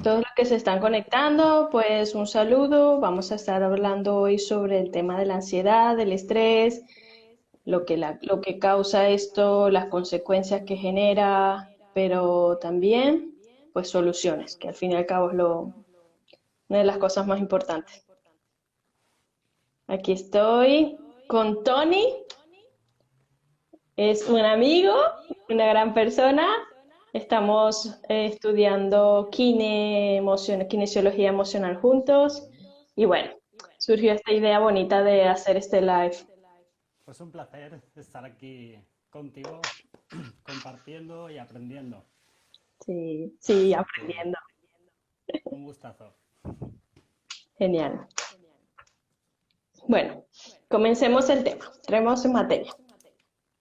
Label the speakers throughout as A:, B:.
A: Todos los que se están conectando, pues un saludo. Vamos a estar hablando hoy sobre el tema de la ansiedad, del estrés, lo que causa esto, las consecuencias que genera, pero también, pues soluciones, que al fin y al cabo es una de las cosas más importantes. Aquí estoy con Tony, es un amigo, una gran persona. Estamos estudiando kinesiología emocional juntos y bueno, surgió esta idea bonita de hacer este live.
B: Pues un placer estar aquí contigo, compartiendo y aprendiendo.
A: Sí, sí,
B: Así que
A: aprendiendo.
B: un gustazo.
A: Genial. Bueno, comencemos el tema. Entremos en materia.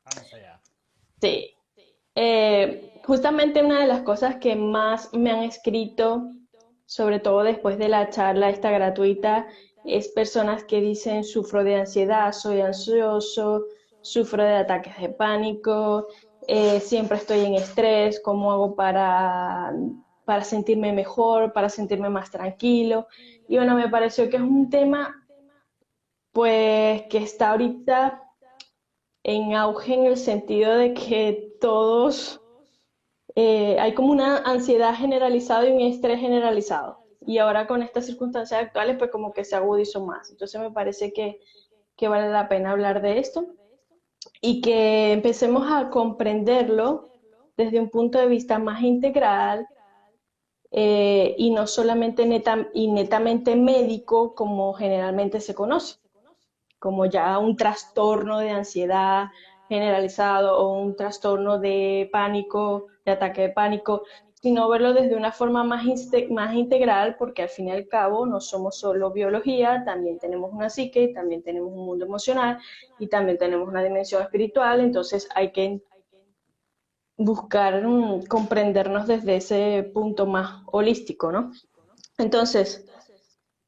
B: Vamos allá.
A: Sí. Justamente una de las cosas que más me han escrito, sobre todo después de la charla esta gratuita, es personas que dicen sufro de ansiedad, soy ansioso, sufro de ataques de pánico, siempre estoy en estrés, ¿cómo hago para sentirme mejor, para sentirme más tranquilo? Y bueno, me pareció que es un tema pues que está ahorita en auge en el sentido de que todos hay como una ansiedad generalizada y un estrés generalizado. Y ahora con estas circunstancias actuales, pues como que se agudizó más. Entonces me parece que vale la pena hablar de esto y que empecemos a comprenderlo desde un punto de vista más integral y no solamente y netamente médico como generalmente se conoce, como ya un trastorno de ansiedad generalizado o un trastorno de pánico, de ataque de pánico, sino verlo desde una forma más integral, porque al fin y al cabo no somos solo biología, también tenemos una psique, también tenemos un mundo emocional y también tenemos una dimensión espiritual, entonces hay que buscar comprendernos desde ese punto más holístico, ¿no? Entonces,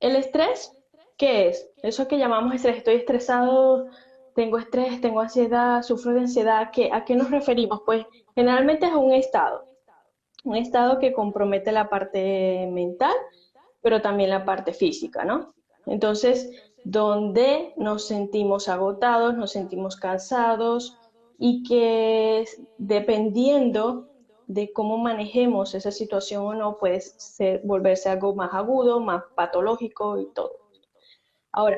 A: el estrés, ¿qué es? Eso que llamamos estrés. Estoy estresado, tengo estrés, tengo ansiedad, sufro de ansiedad. ¿A qué nos referimos? Pues generalmente es un estado que compromete la parte mental, pero también la parte física, ¿no? Entonces, donde nos sentimos agotados, nos sentimos cansados y que dependiendo de cómo manejemos esa situación o no, puede volverse algo más agudo, más patológico y todo. Ahora,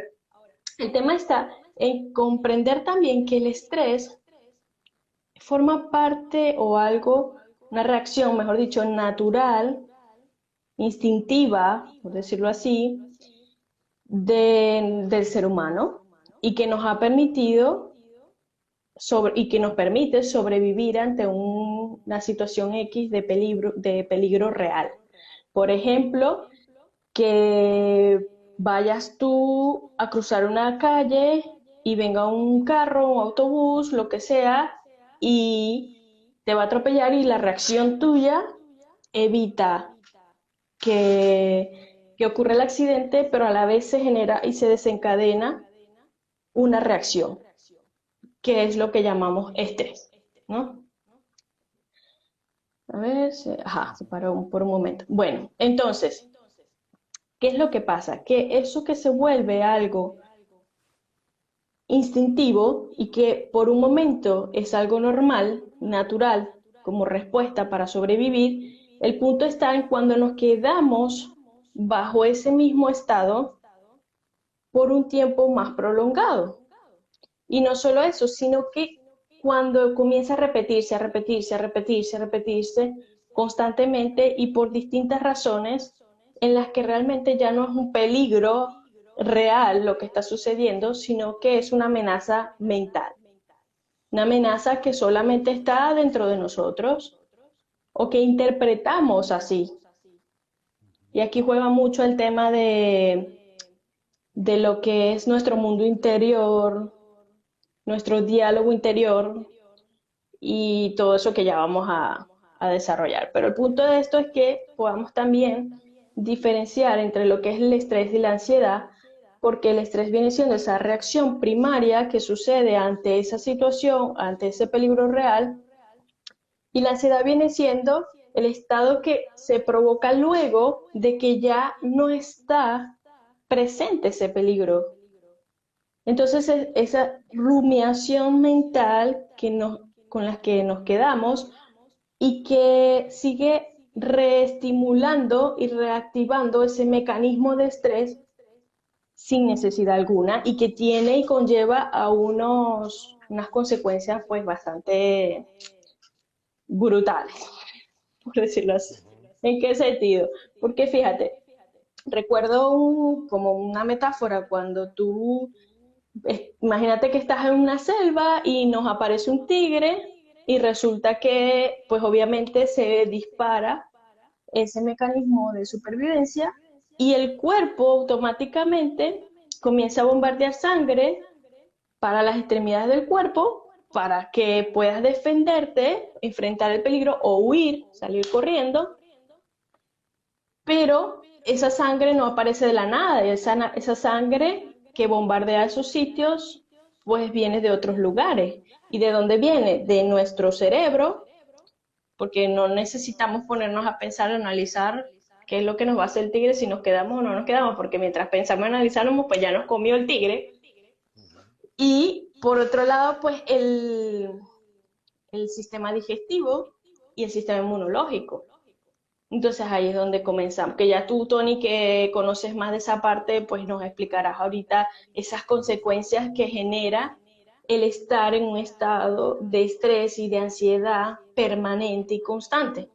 A: el tema está en comprender también que el estrés forma parte o algo, una reacción, mejor dicho, natural, instintiva, por decirlo así, del ser humano y que nos ha permitido y que nos permite sobrevivir ante una situación X de peligro real. Por ejemplo, que vayas tú a cruzar una calle y venga un carro, un autobús, lo que sea, y te va a atropellar y la reacción tuya evita que ocurra el accidente, pero a la vez se genera y se desencadena una reacción, que es lo que llamamos estrés, ¿no? A ver, se paró por un momento. Bueno, entonces, ¿qué es lo que pasa? Que eso que se vuelve algo instintivo y que por un momento es algo normal, natural, como respuesta para sobrevivir, el punto está en cuando nos quedamos bajo ese mismo estado por un tiempo más prolongado. Y no solo eso, sino que cuando comienza a repetirse, a repetirse, a repetirse, a repetirse constantemente y por distintas razones en las que realmente ya no es un peligro real lo que está sucediendo, sino que es una amenaza mental, una amenaza que solamente está dentro de nosotros o que interpretamos así. Y aquí juega mucho el tema de lo que es nuestro mundo interior, nuestro diálogo interior y todo eso que ya vamos a desarrollar. Pero el punto de esto es que podamos también diferenciar entre lo que es el estrés y la ansiedad, porque el estrés viene siendo esa reacción primaria que sucede ante esa situación, ante ese peligro real, y la ansiedad viene siendo el estado que se provoca luego de que ya no está presente ese peligro. Entonces, esa rumiación mental con la que nos quedamos y que sigue reestimulando y reactivando ese mecanismo de estrés sin necesidad alguna y que tiene y conlleva a unas consecuencias pues bastante brutales, por decirlo así. ¿En qué sentido? Porque fíjate, recuerdo como una metáfora cuando imagínate que estás en una selva y nos aparece un tigre y resulta que pues obviamente se dispara ese mecanismo de supervivencia y el cuerpo automáticamente comienza a bombardear sangre para las extremidades del cuerpo para que puedas defenderte, enfrentar el peligro o huir, salir corriendo, pero esa sangre no aparece de la nada, y esa sangre que bombardea esos sitios, pues viene de otros lugares. ¿Y de dónde viene? De nuestro cerebro, porque no necesitamos ponernos a pensar, a analizar qué es lo que nos va a hacer el tigre si nos quedamos o no nos quedamos, porque mientras pensamos y analizamos, pues ya nos comió el tigre. Y por otro lado, pues el sistema digestivo y el sistema inmunológico. Entonces ahí es donde comenzamos, que ya tú, Tony, que conoces más de esa parte, pues nos explicarás ahorita esas consecuencias que genera el estar en un estado de estrés y de ansiedad permanente y constante,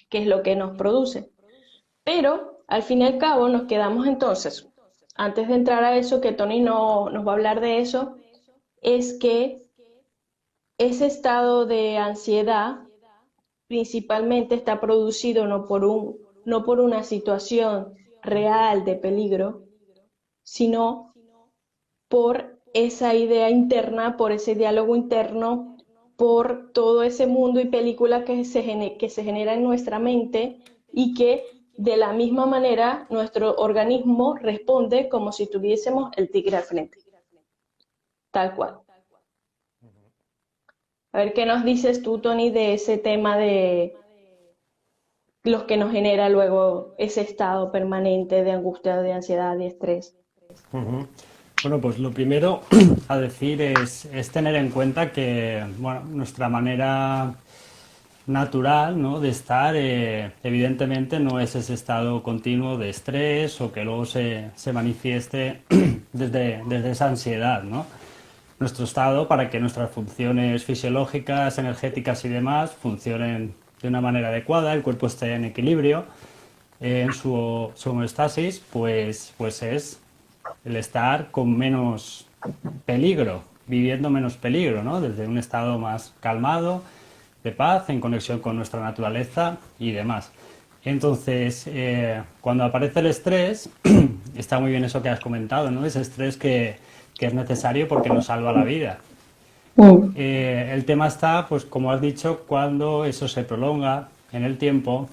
A: que es lo que nos produce. Pero al fin y al cabo nos quedamos entonces, antes de entrar a eso, que Tony no, nos va a hablar de eso, es que ese estado de ansiedad principalmente está producido no por una situación real de peligro, sino por esa idea interna, por ese diálogo interno, por todo ese mundo y película que se genera en nuestra mente y que de la misma manera nuestro organismo responde como si tuviésemos el tigre al frente, tal cual. A ver qué nos dices tú, Tony, de ese tema de los que nos genera luego ese estado permanente de angustia, de ansiedad y estrés.
B: Ujú. Bueno, pues lo primero a decir es tener en cuenta que, bueno, nuestra manera natural, ¿no?, de estar, evidentemente no es ese estado continuo de estrés o que luego se manifieste desde esa ansiedad, ¿no? Nuestro estado, para que nuestras funciones fisiológicas, energéticas y demás funcionen de una manera adecuada, el cuerpo esté en equilibrio, en su homeostasis, pues es el estar con menos peligro, viviendo menos peligro, ¿no? Desde un estado más calmado, de paz, en conexión con nuestra naturaleza y demás. Entonces, cuando aparece el estrés, está muy bien eso que has comentado, ¿no? Ese estrés que es necesario porque nos salva la vida. El tema está, pues como has dicho, cuando eso se prolonga en el tiempo,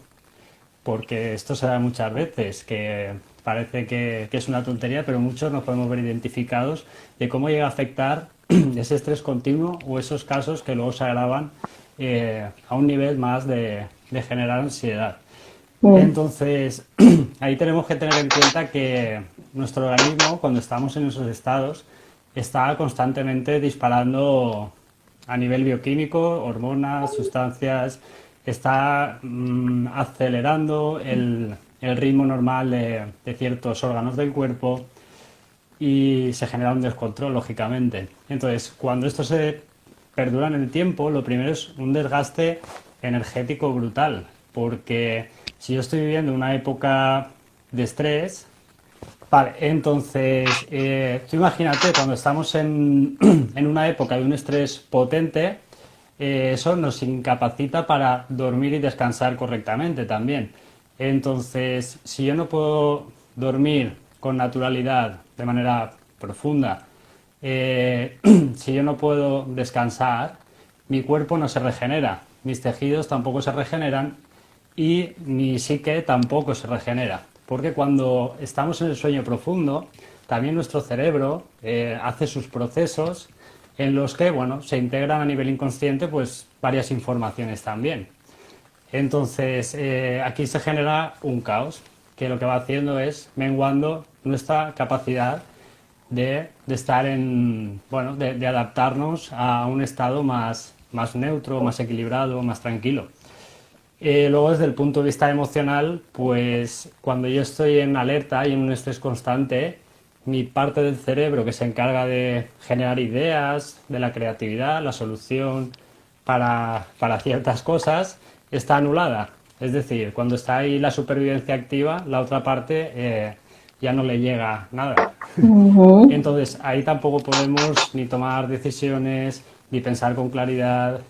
B: porque esto se da muchas veces, que parece que es una tontería, pero muchos nos podemos ver identificados de cómo llega a afectar ese estrés continuo o esos casos que luego se agravan a un nivel más de generar ansiedad. Entonces, ahí tenemos que tener en cuenta que nuestro organismo, cuando estamos en esos estados, está constantemente disparando a nivel bioquímico, hormonas, sustancias, está acelerando el ritmo normal de ciertos órganos del cuerpo y se genera un descontrol, lógicamente. Entonces, cuando esto se perdura en el tiempo, lo primero es un desgaste energético brutal, porque si yo estoy viviendo una época de estrés, vale, entonces tú imagínate cuando estamos en una época de un estrés potente, eso nos incapacita para dormir y descansar correctamente también. Entonces, si yo no puedo dormir con naturalidad, de manera profunda, si yo no puedo descansar, mi cuerpo no se regenera, mis tejidos tampoco se regeneran y mi psique tampoco se regenera. Porque cuando estamos en el sueño profundo, también nuestro cerebro hace sus procesos en los que, bueno, se integran a nivel inconsciente pues varias informaciones también. Entonces, aquí se genera un caos que lo que va haciendo es menguando nuestra capacidad de estar en, bueno, de adaptarnos a un estado más neutro, más equilibrado, más tranquilo. Luego, desde el punto de vista emocional, pues cuando yo estoy en alerta y en un estrés constante, mi parte del cerebro que se encarga de generar ideas, de la creatividad, la solución para ciertas cosas, está anulada. Es decir, cuando está ahí la supervivencia activa, la otra parte ya no le llega nada.
A: Ujú.
B: Entonces, ahí tampoco podemos ni tomar decisiones, ni pensar con claridad,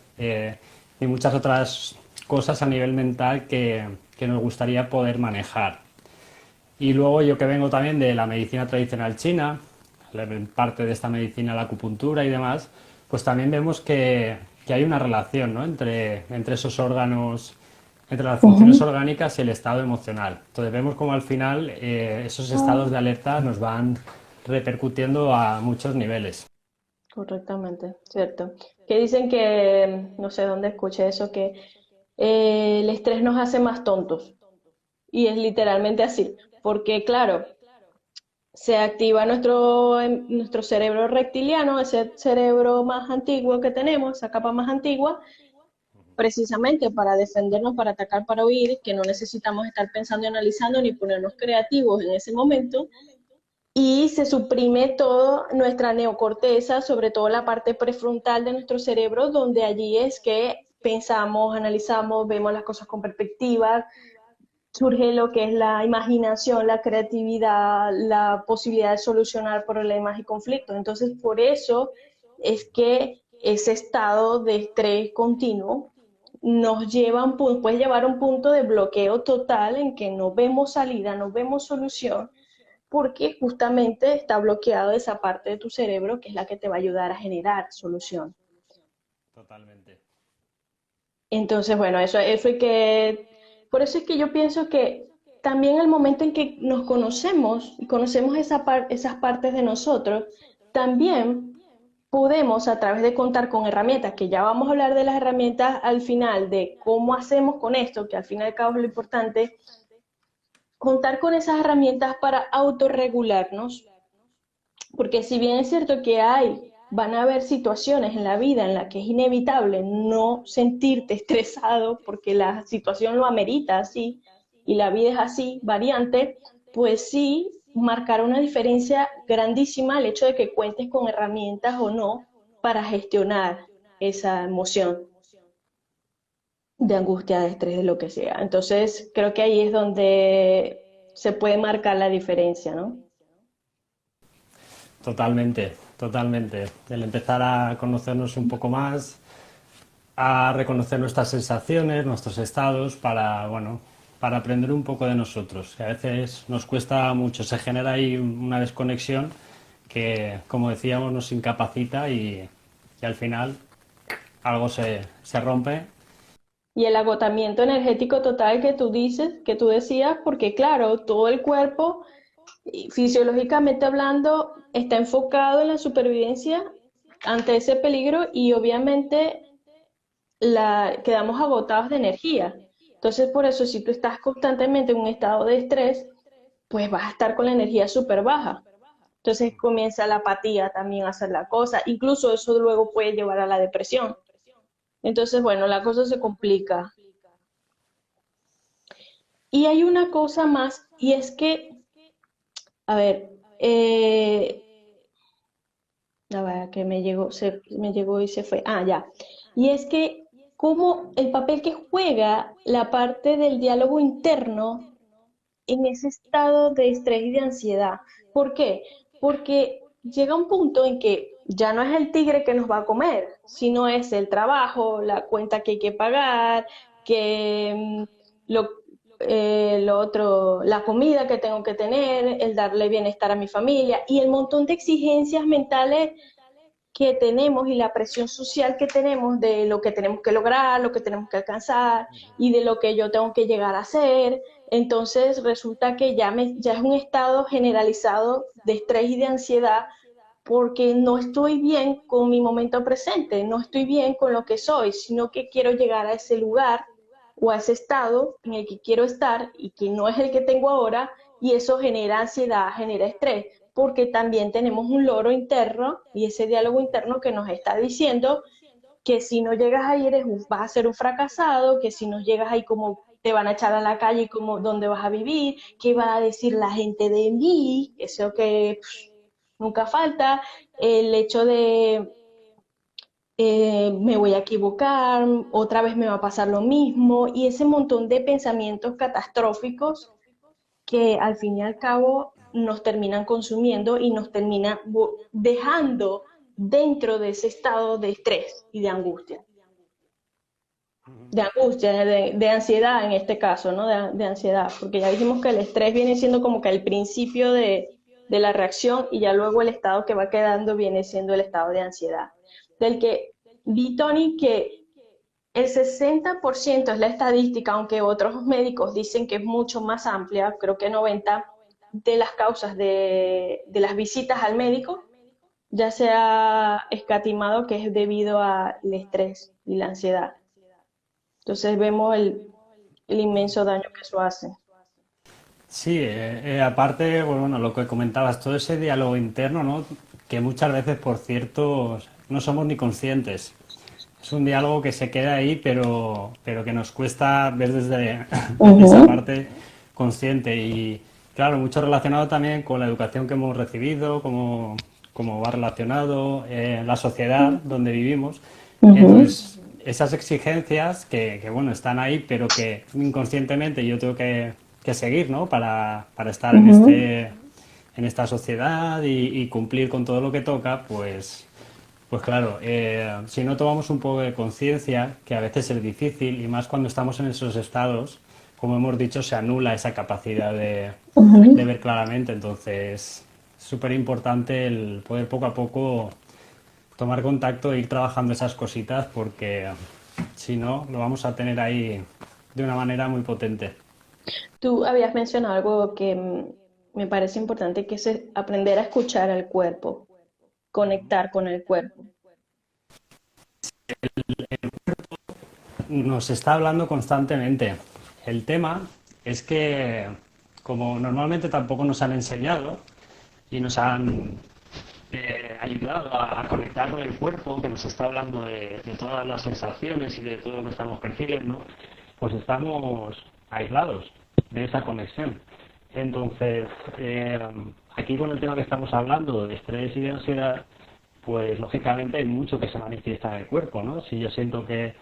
B: ni muchas otras cosas a nivel mental que nos gustaría poder manejar. Y luego yo que vengo también de la medicina tradicional china, parte de esta medicina la acupuntura y demás, pues también vemos que hay una relación, ¿no? Entre esos órganos, entre las funciones
A: Ujú.
B: orgánicas y el estado emocional. Entonces vemos como al final esos estados de alerta nos van repercutiendo a muchos niveles.
A: Correctamente, cierto. Que dicen que, no sé dónde escuché eso, que el estrés nos hace más tontos. Y es literalmente así. Porque, claro, se activa nuestro cerebro reptiliano, ese cerebro más antiguo que tenemos, esa capa más antigua, precisamente para defendernos, para atacar, para huir, que no necesitamos estar pensando y analizando ni ponernos creativos en ese momento. Y se suprime toda nuestra neocorteza, sobre todo la parte prefrontal de nuestro cerebro, donde allí es que pensamos, analizamos, vemos las cosas con perspectiva, surge lo que es la imaginación, la creatividad, la posibilidad de solucionar problemas y conflictos. Entonces, por eso es que ese estado de estrés continuo nos lleva a puede llevar a un punto de bloqueo total en que no vemos salida, no vemos solución, porque justamente está bloqueado esa parte de tu cerebro que es la que te va a ayudar a generar solución.
B: Totalmente.
A: Entonces, bueno, eso es que, por eso es que yo pienso que también el momento en que nos conocemos y conocemos esas partes de nosotros, también podemos, a través de contar con herramientas, que ya vamos a hablar de las herramientas al final, de cómo hacemos con esto, que al fin y al cabo es lo importante, contar con esas herramientas para autorregularnos, porque si bien es cierto que van a haber situaciones en la vida en las que es inevitable no sentirte estresado porque la situación lo amerita así y la vida es así, variante, pues sí marcar una diferencia grandísima el hecho de que cuentes con herramientas o no para gestionar esa emoción de angustia, de estrés, de lo que sea. Entonces, creo que ahí es donde se puede marcar la diferencia, ¿no?
B: Totalmente, totalmente. El empezar a conocernos un poco más, a reconocer nuestras sensaciones, nuestros estados, para, bueno, para aprender un poco de nosotros. Que a veces nos cuesta mucho, se genera ahí una desconexión que, como decíamos, nos incapacita y al final algo se rompe.
A: Y el agotamiento energético total que tú dices, que tú decías, porque claro, todo el cuerpo, fisiológicamente hablando, está enfocado en la supervivencia ante ese peligro y obviamente quedamos agotados de energía. Entonces, por eso, si tú estás constantemente en un estado de estrés, pues vas a estar con la energía súper baja. Entonces comienza la apatía también a hacer la cosa. Incluso eso luego puede llevar a la depresión. Entonces, bueno, la cosa se complica. Y hay una cosa más, y es que, a ver, a ver, que me llegó y se fue. Ah, ya. Y es que, como el papel que juega la parte del diálogo interno en ese estado de estrés y de ansiedad. ¿Por qué? Porque llega un punto en que ya no es el tigre que nos va a comer, sino es el trabajo, la cuenta que hay que pagar, que lo, lo otro, la comida que tengo que tener, el darle bienestar a mi familia y el montón de exigencias mentales que tenemos y la presión social que tenemos de lo que tenemos que lograr, lo que tenemos que alcanzar y de lo que yo tengo que llegar a hacer. Entonces resulta que ya es un estado generalizado de estrés y de ansiedad porque no estoy bien con mi momento presente, no estoy bien con lo que soy, sino que quiero llegar a ese lugar o a ese estado en el que quiero estar y que no es el que tengo ahora, y eso genera ansiedad, genera estrés, porque también tenemos un loro interno y ese diálogo interno que nos está diciendo que si no llegas ahí vas a ser un fracasado, que si no llegas ahí como te van a echar a la calle, como dónde vas a vivir, qué va a decir la gente de mí, eso que nunca falta, el hecho de me voy a equivocar, otra vez me va a pasar lo mismo, y ese montón de pensamientos catastróficos que al fin y al cabo nos terminan consumiendo y nos terminan dejando dentro de ese estado de estrés y de ansiedad en este caso, ¿no? De ansiedad, porque ya dijimos que el estrés viene siendo como que el principio de la reacción y ya luego el estado que va quedando viene siendo el estado de ansiedad, del que vi, Tony, que el 60% es la estadística, aunque otros médicos dicen que es mucho más amplia, creo que 90% de las causas de las visitas al médico ya se ha escatimado que es debido al estrés y la ansiedad. Entonces vemos el inmenso daño que eso hace.
B: Sí, aparte, pues bueno, lo que comentabas, todo ese diálogo interno, ¿no? Que muchas veces, por cierto, no somos ni conscientes. Es un diálogo que se queda ahí, pero que nos cuesta ver desde, desde esa
A: Ujú,
B: parte consciente. Y claro, mucho relacionado también con la educación que hemos recibido, cómo va relacionado la sociedad donde vivimos.
A: ujú,
B: Entonces, esas exigencias bueno, están ahí, pero que inconscientemente yo tengo que seguir, ¿no? Para estar
A: ujú.
B: en esta sociedad y cumplir con todo lo que toca, pues claro, si no tomamos un poco de conciencia, que a veces es difícil, y más cuando estamos en esos estados, como hemos dicho, se anula esa capacidad de
A: Ujú.
B: ver claramente. Entonces, es súper importante el poder poco a poco tomar contacto e ir trabajando esas cositas, porque si no, lo vamos a tener ahí de una manera muy potente.
A: Tú habías mencionado algo que me parece importante, que es aprender a escuchar al cuerpo, conectar con el cuerpo.
B: Nos está hablando constantemente. El tema es que, como normalmente tampoco nos han enseñado y nos han ayudado a conectar con el cuerpo, que nos está hablando de todas las sensaciones y de todo lo que estamos percibiendo, pues estamos aislados de esa conexión. Entonces, aquí con el tema que estamos hablando de estrés y de ansiedad, pues lógicamente hay mucho que se manifiesta en el cuerpo, ¿no? Si yo siento que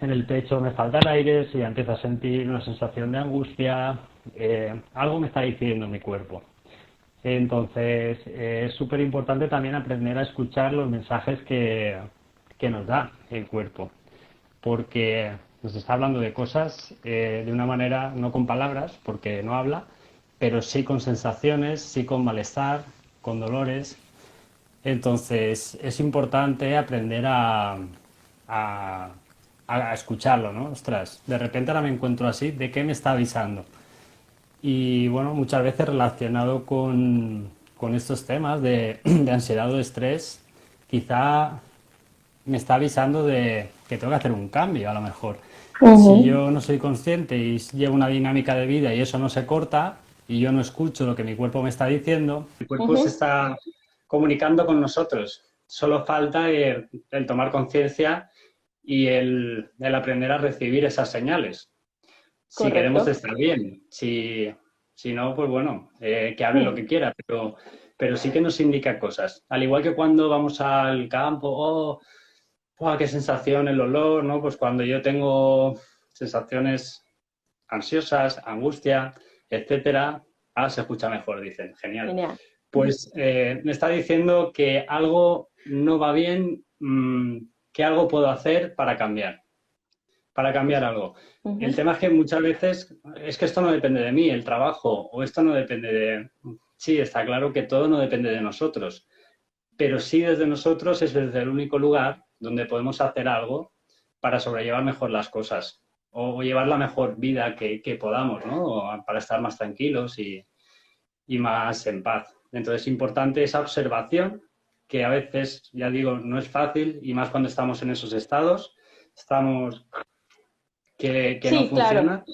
B: en el pecho me falta el aire, si ya empiezo a sentir una sensación de angustia, algo me está diciendo mi cuerpo. Entonces, es súper importante también aprender a escuchar los mensajes que nos da el cuerpo, porque nos está hablando de cosas de una manera, no con palabras, porque no habla, pero sí con sensaciones, sí con malestar, con dolores. Entonces, es importante aprender a, a escucharlo, ¿no? Ostras, de repente ahora me encuentro así, ¿de qué me está avisando? Y bueno, muchas veces relacionado con estos temas de ansiedad o de estrés, quizá me está avisando de que tengo que hacer un cambio, a lo mejor. Si
A: Ujú.
B: yo no soy consciente y llevo una dinámica de vida y eso no se corta y yo no escucho lo que mi cuerpo me está diciendo, el cuerpo se
A: Ujú.
B: está comunicando con nosotros. Solo falta el tomar conciencia y el aprender a recibir esas señales si queremos
A: Correcto.
B: estar bien. Si no, pues bueno, que hable lo
A: Mm.
B: que quiera, pero sí que nos indica cosas. Al igual que cuando vamos al campo, oh, ¡buah, qué sensación el olor! ¿No? Pues cuando yo tengo sensaciones ansiosas, angustia, etcétera, se escucha mejor, dicen. Genial.
A: Genial.
B: Pues me está diciendo que algo no va bien, que algo puedo hacer para cambiar algo. El
A: Ujú.
B: tema es que muchas veces es que esto no depende de mí, el trabajo, o esto no depende de... Sí, está claro que todo no depende de nosotros, pero sí desde nosotros es desde el único lugar donde podemos hacer algo para sobrellevar mejor las cosas o llevar la mejor vida que podamos, ¿no? Para estar más tranquilos y más en paz. Entonces es importante esa observación que a veces, ya digo, no es fácil y más cuando estamos en esos estados, estamos que no
A: Sí, claro.
B: funciona,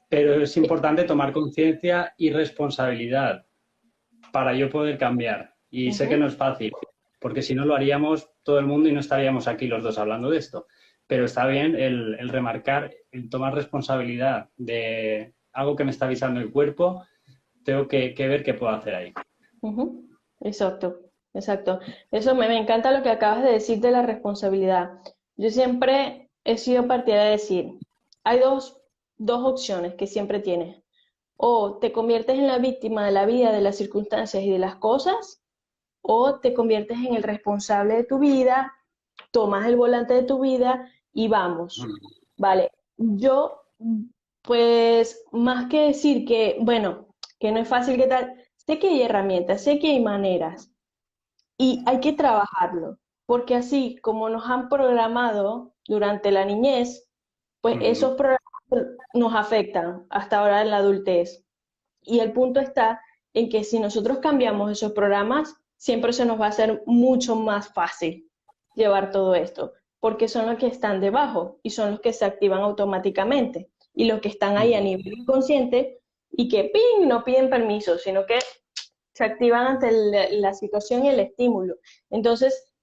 B: pero es importante tomar conciencia y responsabilidad para yo poder cambiar. Y sé que no
A: Ujú.
B: es fácil, porque si no lo haríamos todo el mundo y no estaríamos aquí los dos hablando de esto. Pero está bien el remarcar, el tomar responsabilidad de algo que me está avisando el cuerpo, tengo que ver qué puedo hacer ahí.
A: Ujú. Exacto, exacto. Eso me encanta lo que acabas de decir de la responsabilidad. Yo siempre he sido partidaria de decir, hay dos opciones que siempre tienes. O te conviertes en la víctima de la vida, de las circunstancias y de las cosas, o te conviertes en el responsable de tu vida, tomas el volante de tu vida y vamos. Vale, yo, pues, más que decir que, bueno, que no es fácil, que tal, sé que hay herramientas, sé que hay maneras y hay que trabajarlo, porque así como nos han programado durante la niñez, pues
B: Ujú.
A: esos programas nos afectan hasta ahora en la adultez. Y el punto está en que si nosotros cambiamos esos programas, siempre se nos va a hacer mucho más fácil llevar todo esto, porque son los que están debajo y son los que se activan automáticamente y los que están ahí a
B: Ujú.
A: nivel inconsciente y que ¡ping! No piden permiso, sino que se activan ante la situación y el estímulo. Entonces,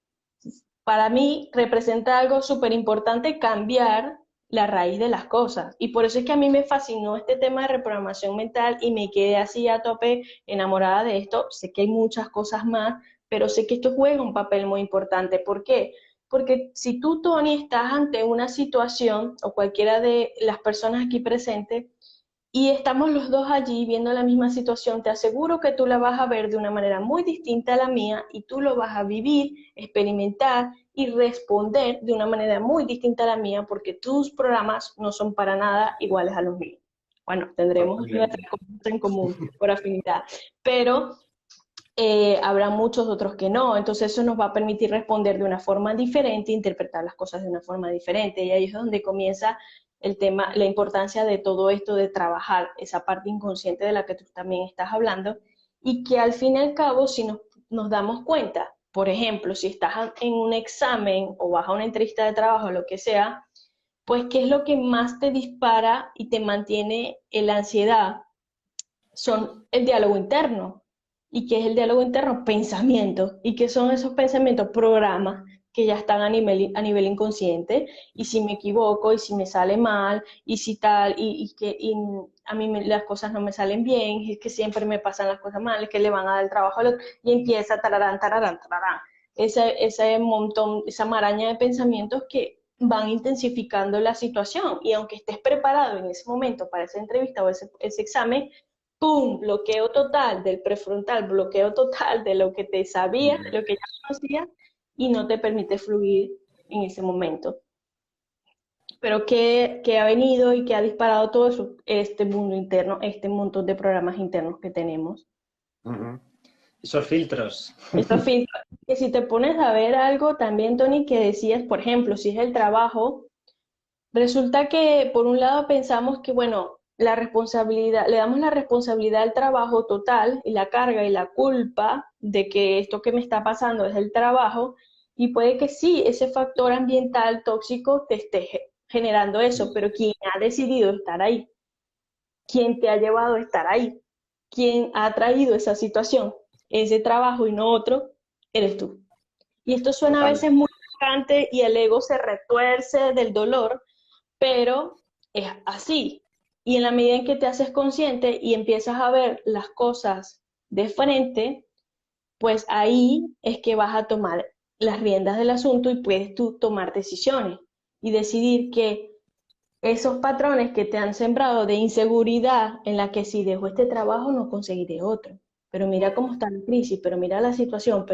A: para mí representa algo súper importante cambiar la raíz de las cosas. Y por eso es que a mí me fascinó este tema de reprogramación mental y me quedé así a tope enamorada de esto. Sé que hay muchas cosas más, pero sé que esto juega un papel muy importante. ¿Por qué? Porque si tú, Tony, estás ante una situación, o cualquiera de las personas aquí presentes, y estamos los dos allí viendo la misma situación, te aseguro que tú la vas a ver de una manera muy distinta a la mía y tú lo vas a vivir, experimentar y responder de una manera muy distinta a la mía porque tus programas no son para nada iguales a los míos. Bueno, tendremos
B: Totalmente.
A: nuestras cosas en común por afinidad, pero habrá muchos otros que no, entonces eso nos va a permitir responder de una forma diferente, interpretar las cosas de una forma diferente, y ahí es donde comienza el tema, la importancia de todo esto, de trabajar esa parte inconsciente de la que tú también estás hablando, y que al fin y al cabo, si nos damos cuenta, por ejemplo, si estás en un examen o vas a una entrevista de trabajo, lo que sea, pues qué es lo que más te dispara y te mantiene en la ansiedad, son el diálogo interno. ¿Y qué es el diálogo interno? Pensamientos. ¿Y qué son esos pensamientos? Programas que ya están a nivel inconsciente. Y si me equivoco, y si me sale mal, y si tal, y a mí las cosas no me salen bien, es que siempre me pasan las cosas mal, es que le van a dar el trabajo al otro, y empieza tararán, tararán, tararán. Ese montón, esa maraña de pensamientos que van intensificando la situación. Y aunque estés preparado en ese momento para esa entrevista o ese examen, ¡pum! Bloqueo total del prefrontal, bloqueo total de lo que te sabías, de lo que ya conocías, y no te permite fluir en ese momento. Pero que ha venido y que ha disparado todo eso, este mundo interno, este montón de programas internos que tenemos.
B: Ujú. Esos filtros.
A: Estos filtros, que si te pones a ver algo también, Tony, que decías, por ejemplo, si es el trabajo, resulta que por un lado pensamos que, bueno, la responsabilidad, le damos la responsabilidad al trabajo total y la carga y la culpa de que esto que me está pasando es el trabajo, y puede que sí, ese factor ambiental tóxico te esté generando eso, pero ¿quién ha decidido estar ahí? ¿Quién te ha llevado a estar ahí? ¿Quién ha traído esa situación? Ese trabajo y no otro, eres tú. Y esto suena a
B: Total.
A: veces muy chocante y el ego se retuerce del dolor, pero es así. Y en la medida en que te haces consciente y empiezas a ver las cosas de frente, pues ahí es que vas a tomar las riendas del asunto y puedes tú tomar decisiones y decidir que esos patrones que te han sembrado de inseguridad en la que si dejo este trabajo no conseguiré otro. Pero mira cómo está la crisis, pero mira la situación,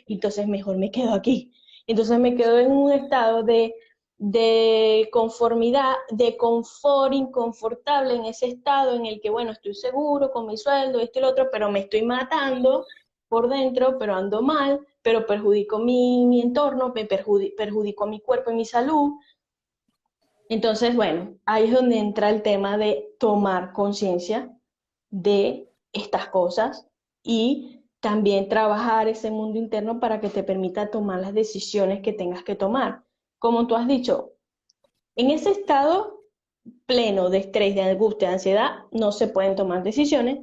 A: y entonces mejor me quedo aquí. Entonces me quedo en un estado de conformidad, de confort inconfortable en ese estado en el que, bueno, estoy seguro con mi sueldo, esto y lo otro, pero me estoy matando por dentro, pero ando mal, pero perjudico mi entorno, perjudico mi cuerpo y mi salud. Entonces, bueno, ahí es donde entra el tema de tomar conciencia de estas cosas y también trabajar ese mundo interno para que te permita tomar las decisiones que tengas que tomar. Como tú has dicho, En ese estado pleno de estrés, de angustia, de ansiedad, no se pueden tomar decisiones.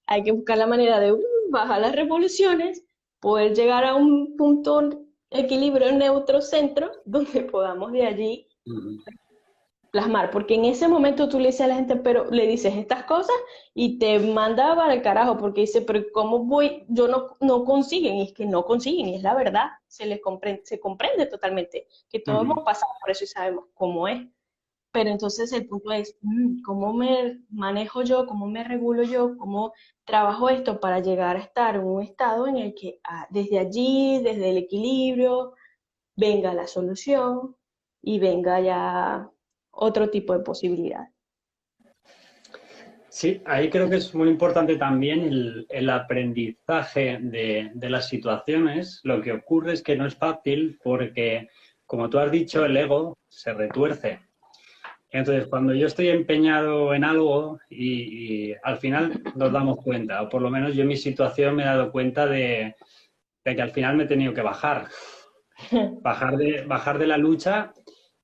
A: Hay que buscar la manera de bajar las revoluciones, poder llegar a un punto equilibrio neutro centro donde podamos de allí
C: Ujú.
A: plasmar, porque en ese momento tú le dices a la gente, pero le dices estas cosas y te manda para el carajo, porque dice, pero ¿cómo voy? Yo no consiguen, y es que no consiguen, y es la verdad, se comprende totalmente, que todos hemos
C: Ujú.
A: pasado por eso y sabemos cómo es. Pero entonces el punto es, ¿cómo me manejo yo? ¿Cómo me regulo yo? ¿Cómo trabajo esto para llegar a estar en un estado en el que desde allí, desde el equilibrio, venga la solución y venga ya otro tipo de posibilidad?
C: Sí, ahí creo que es muy importante también el aprendizaje de las situaciones. Lo que ocurre es que no es fácil porque, como tú has dicho, el ego se retuerce. Entonces, cuando yo estoy empeñado en algo y al final nos damos cuenta, o por lo menos yo en mi situación me he dado cuenta de que al final me he tenido que bajar de la lucha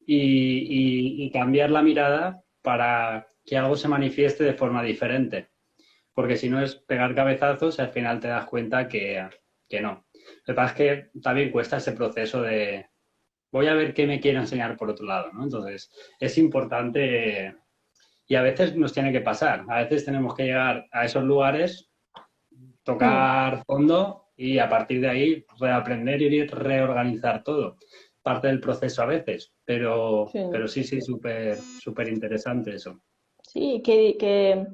C: y cambiar la mirada para que algo se manifieste de forma diferente. Porque si no es pegar cabezazos y al final te das cuenta que no. Lo que pasa es que también cuesta ese proceso de voy a ver qué me quiere enseñar por otro lado, ¿no? Entonces, es importante y a veces nos tiene que pasar. A veces tenemos que llegar a esos lugares, tocar fondo y a partir de ahí reaprender y reorganizar todo. Parte del proceso a veces,
A: Sí,
C: pero sí, sí, súper interesante eso.
A: sí, que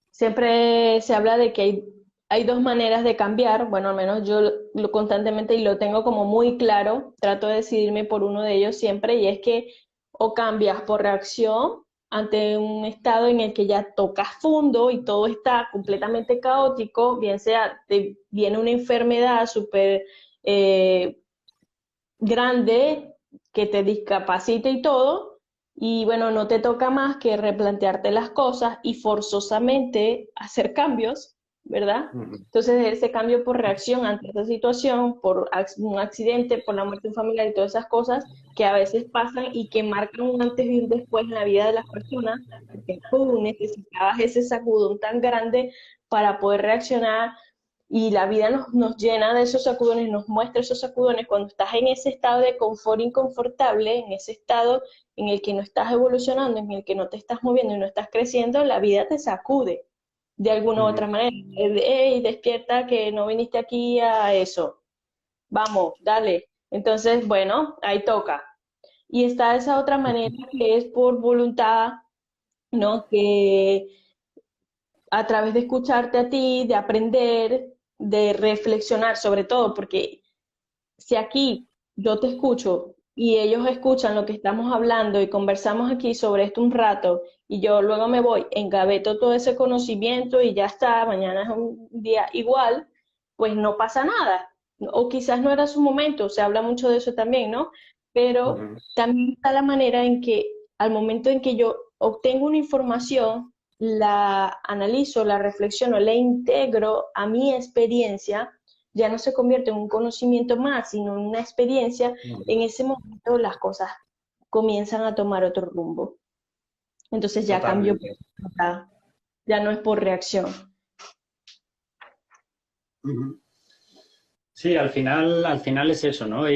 A: siempre se habla de que hay dos maneras de cambiar, bueno, al menos yo lo constantemente y lo tengo como muy claro, trato de decidirme por uno de ellos siempre, y es que o cambias por reacción ante un estado en el que ya tocas fondo y todo está completamente caótico, bien sea te viene una enfermedad súper eh, grande que te discapacite y todo, y bueno, no te toca más que replantearte las cosas y forzosamente hacer cambios, ¿verdad?
C: Ujú.
A: Entonces, ese cambio por reacción ante esa situación, por un accidente, por la muerte de un familiar y todas esas cosas que a veces pasan y que marcan un antes y un después en la vida de las personas, porque ¡pum! Necesitabas ese sacudón tan grande para poder reaccionar, y la vida nos llena de esos sacudones, nos muestra esos sacudones cuando estás en ese estado de confort inconfortable, en ese estado en el que no estás evolucionando, en el que no te estás moviendo y no estás creciendo, la vida te sacude de alguna u otra
C: Ujú.
A: manera. Hey, despierta que no viniste aquí a eso. Vamos, dale. Entonces, bueno, ahí toca. Y está esa otra manera que es por voluntad, ¿no? Que a través de escucharte a ti, de aprender, de reflexionar sobre todo, porque si aquí yo te escucho y ellos escuchan lo que estamos hablando y conversamos aquí sobre esto un rato y yo luego me voy, engaveto todo ese conocimiento y ya está, mañana es un día igual, pues no pasa nada. O quizás no era su momento, se habla mucho de eso también, ¿no? Pero
C: Ujú.
A: también está la manera en que al momento en que yo obtengo una información, la analizo, la reflexiono, la integro a mi experiencia, ya no se convierte en un conocimiento más, sino en una experiencia. En
C: Ujú.
A: ese momento las cosas comienzan a tomar otro rumbo. Entonces ya cambio,
C: Totalmente.
A: ya no es por reacción.
C: Ujú. Sí, al final es eso, ¿no?